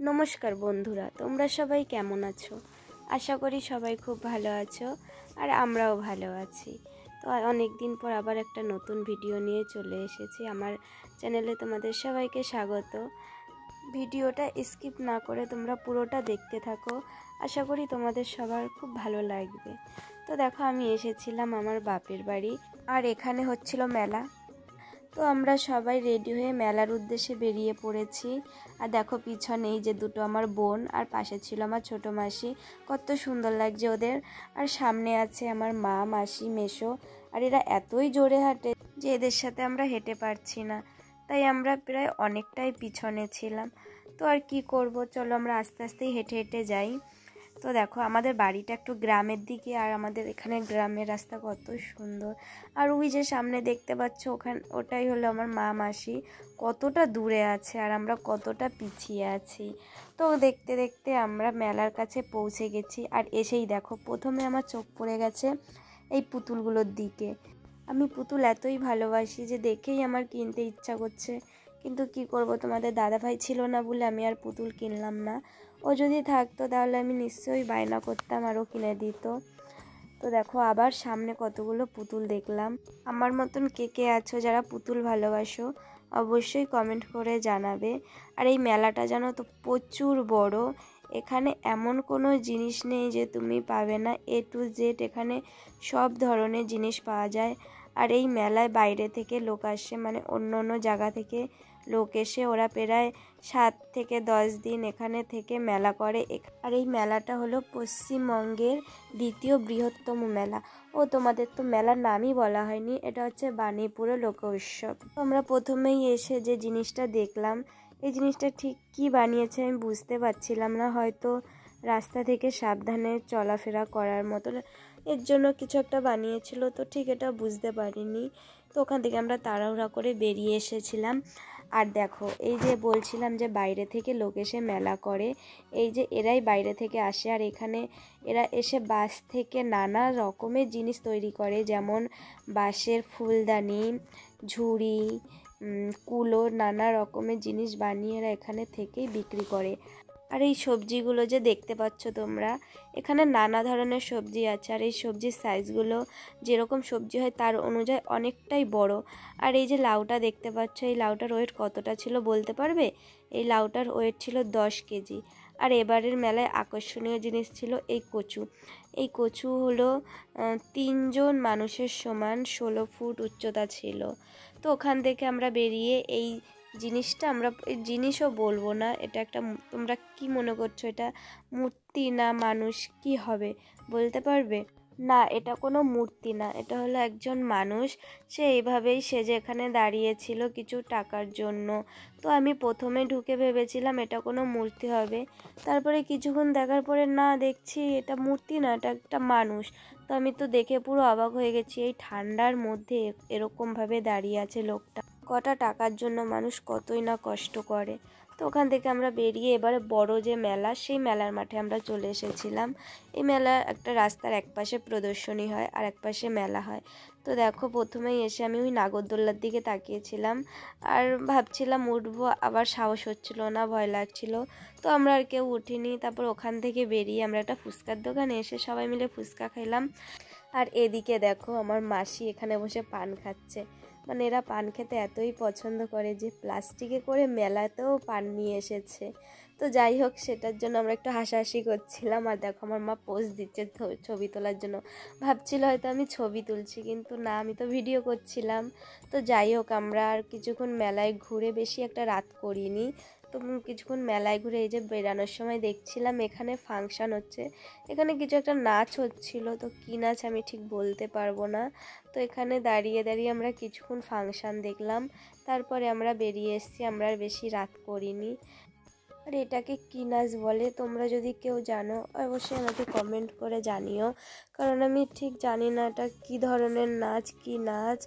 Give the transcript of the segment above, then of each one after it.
নমস্কার বন্ধুরা, তোমরা সবাই কেমন আছো? আশা করি সবাই খুব ভালো আছো আর আমরাও ভালো আছি। তো অনেক দিন পর আবার একটা নতুন ভিডিও নিয়ে চলে এসেছি আমার চ্যানেলে। তোমাদের সবাইকে স্বাগত। ভিডিওটা স্কিপ না করে তোমরা পুরোটা দেখতে থাকো, আশা করি তোমাদের সবার খুব ভালো লাগবে। তো দেখো, আমি এসেছিলাম আমার বাপের বাড়ি আর এখানে হচ্ছিল মেলা। তো আমরা সবাই রেডি হয়ে মেলার উদ্দেশ্যে বেরিয়ে পড়েছি। আর দেখো, পিছনে এই যে দুটো আমার বোন আর পাশে ছিল আমার ছোটো মাসি, কত সুন্দর লাগছে ওদের। আর সামনে আছে আমার মা, মাসি, মেসো। আর এরা এতই জোরে হাঁটে যে এদের সাথে আমরা হেঁটে পারছি না, তাই আমরা প্রায় অনেকটাই পিছনে ছিলাম। তো আর কি করব, চলো আমরা আস্তে আস্তেই হেঁটে হেঁটে যাই। তো দেখো, আমাদের বাড়িটা একটু গ্রামের দিকে, আর আমাদের এখানে গ্রামের রাস্তা কত সুন্দর। আর ওই যে সামনে দেখতে পাচ্ছ, ওটাই হলো আমার মা, মাসি। কতটা দূরে আছে আর আমরা কতটা পিছিয়ে আছি। তো দেখতে দেখতে আমরা মেলার কাছে পৌঁছে গেছি। আর এসেই দেখো, প্রথমে আমার চোখ পড়ে গেছে এই পুতুলগুলোর দিকে। আমি পুতুল এতই ভালোবাসি যে দেখেই আমার কিনতে ইচ্ছা করছে, কিন্তু কি করব, তোমাদের দাদাভাই ছিল না বলে আমি আর পুতুল কিনলাম না। ও যদি থাকতো তাহলে আমি নিশ্চয়ই বায়না করতাম আর ও কিনে দিত। তো দেখো, আবার সামনে কতগুলো পুতুল দেখলাম। আমার মতন কে কে আছো যারা পুতুল ভালোবাসো, অবশ্যই কমেন্ট করে জানাবে। আর এই মেলাটা জানো তো প্রচুর বড়। এখানে এমন কোনো জিনিস নেই যে তুমি পাবে না, A to Z এখানে সব ধরনের জিনিস পাওয়া যায়। আর এই মেলায় বাইরে থেকে লোক আসে, মানে অন্য অন্য জায়গা থেকে লোক এসে ওরা প্রায় 7 থেকে 10 দিন এখানে থেকে মেলা করে। আর এই মেলাটা হলো পশ্চিমবঙ্গের দ্বিতীয় বৃহত্তম মেলা। ও তোমাদের তো মেলার নামই বলা হয়নি, এটা হচ্ছে বাণীপুরের লোক উৎসব। আমরা প্রথমেই এসে যে জিনিসটা দেখলাম, এই জিনিসটা ঠিক কী বানিয়েছে আমি বুঝতে পারছিলাম না। হয়তো রাস্তা থেকে সাবধানে চলাফেরা করার মতো এর জন্য কিছু একটা বানিয়েছিল, তো ঠিক এটা বুঝতে পারিনি। তো ওখান থেকে আমরা তাড়াহুড়া করে বেরিয়ে এসেছিলাম। আর দেখো, এই যে বলছিলাম যে বাইরে থেকে লোক এসে মেলা করে, এই যে এরাই বাইরে থেকে আসে। আর এখানে এরা এসে বাঁশ থেকে নানা রকমের জিনিস তৈরি করে, যেমন বাঁশের ফুলদানি, ঝুড়ি, কুলো, নানা রকমের জিনিস বানিয়ে এরা এখানে থেকেই বিক্রি করে। আর এই সবজিগুলো যে দেখতে পাচ্ছ তোমরা, এখানে নানা ধরনের সবজি আছে। আর এই সবজির সাইজগুলো যেরকম সবজি হয় তার অনুযায়ী অনেকটাই বড়। আর এই যে লাউটা দেখতে পাচ্ছ, এই লাউটার ওয়েট কতটা ছিল বলতে পারবে? এই লাউটার ওয়েট ছিল 10 কেজি। আর এবারের মেলায় আকর্ষণীয় জিনিস ছিল এই কচু। এই কচু হলো 3 জন মানুষের সমান, 16 ফুট উচ্চতা ছিল। তো ওখান থেকে আমরা বেরিয়ে এই জিনিসটা, আমরা এই জিনিসও বলবো না, এটা একটা, তোমরা কি মনে করছো এটা মূর্তি না মানুষ, কি হবে বলতে পারবে? না, এটা কোনো মূর্তি না, এটা হলো একজন মানুষ। সে এইভাবেই সেজে এখানে দাঁড়িয়েছিল কিছু টাকার জন্য। তো আমি প্রথমে ঢুকে ভেবেছিলাম এটা কোনো মূর্তি হবে, তারপরে কিছুক্ষণ দেখার পরে না, দেখছি এটা মূর্তি না, এটা একটা মানুষ। তো আমি তো দেখে পুরো অবাক হয়ে গেছি, এই ঠান্ডার মধ্যে এরকমভাবে দাঁড়িয়ে আছে লোকটা। কটা টাকার জন্য মানুষ কতই না কষ্ট করে। তো ওখান থেকে আমরা বেরিয়ে এবারে বড় যে মেলা, সেই মেলার মাঠে আমরা চলে এসেছিলাম। এই মেলা একটা রাস্তার একপাশে প্রদর্শনী হয় আর একপাশে মেলা হয়। তো দেখো, প্রথমেই এসে আমি ওই নাগরদোল্লার দিকে তাকিয়েছিলাম আর ভাবছিলাম উঠবো, আবার সাহস হচ্ছিল না, ভয় লাগছিল। তো আমরা আর কেউ উঠিনি। তারপর ওখান থেকে বেরিয়ে আমরা একটা ফুচকার দোকানে এসে সবাই মিলে ফুচকা খেলাম। আর এদিকে দেখো, আমার মাসি এখানে বসে পান খাচ্ছে। মানে এরা পান খেতে এতই পছন্দ করে যে প্লাস্টিকে করে মেলাতেও পান নিয়ে এসেছে। তো যাই হোক, সেটার জন্য আমরা একটু হাসাহাসি করছিলাম। আর দেখো, আমার মা পোজ দিচ্ছে ছবি তোলার জন্য। ভাবছিল হয়তো আমি ছবি তুলছি, কিন্তু না, আমি তো ভিডিও করছিলাম। তো যাই হোক, আমরা আর কিছুক্ষণ মেলায় ঘুরে, বেশি একটা রাত করিনি। তো কিছুক্ষণ মেলায় ঘুরে এই যে বেরানোর সময় দেখছিলাম এখানে ফাংশান হচ্ছে, এখানে কিছু একটা নাচ হচ্ছিল। তো কী নাচ আমি ঠিক বলতে পারবো না। তো এখানে দাঁড়িয়ে দাঁড়িয়ে আমরা কিছুক্ষণ ফাংশান দেখলাম, তারপরে আমরা বেরিয়ে এসেছি। আমরা আর বেশি রাত করিনি। আর এটাকে কী নাচ বলে, তোমরা যদি কেউ জানো অবশ্যই আমাকে কমেন্ট করে জানিও, কারণ আমি ঠিক জানি না এটা কী ধরনের নাচ, কী নাচ,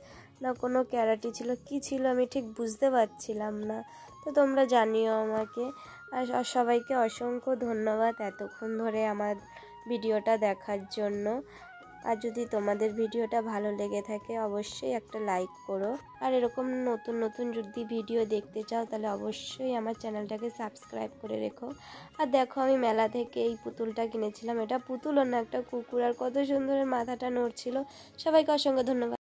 না কোনো ক্যারাটি ছিল, কী ছিল আমি ঠিক বুঝতে পারছিলাম না। তো তোমরা জানিও আমাকে। আর সবাইকে অসংখ্য ধন্যবাদ এতক্ষণ ধরে আমার ভিডিওটা দেখার জন্য। আর যদি তোমাদের ভিডিওটা ভালো লেগে থাকে অবশ্যই একটা লাইক করো। আর এরকম নতুন নতুন যদি ভিডিও দেখতে চাও তাহলে অবশ্যই আমার চ্যানেলটাকে সাবস্ক্রাইব করে রেখো। আর দেখো আমি মেলা থেকে এই পুতুলটা কিনেছিলাম, এটা পুতুলও না, একটা কুকুর, আর কত সুন্দর মাথাটা নড়ছিল। সবাইকে অসংখ্য ধন্যবাদ।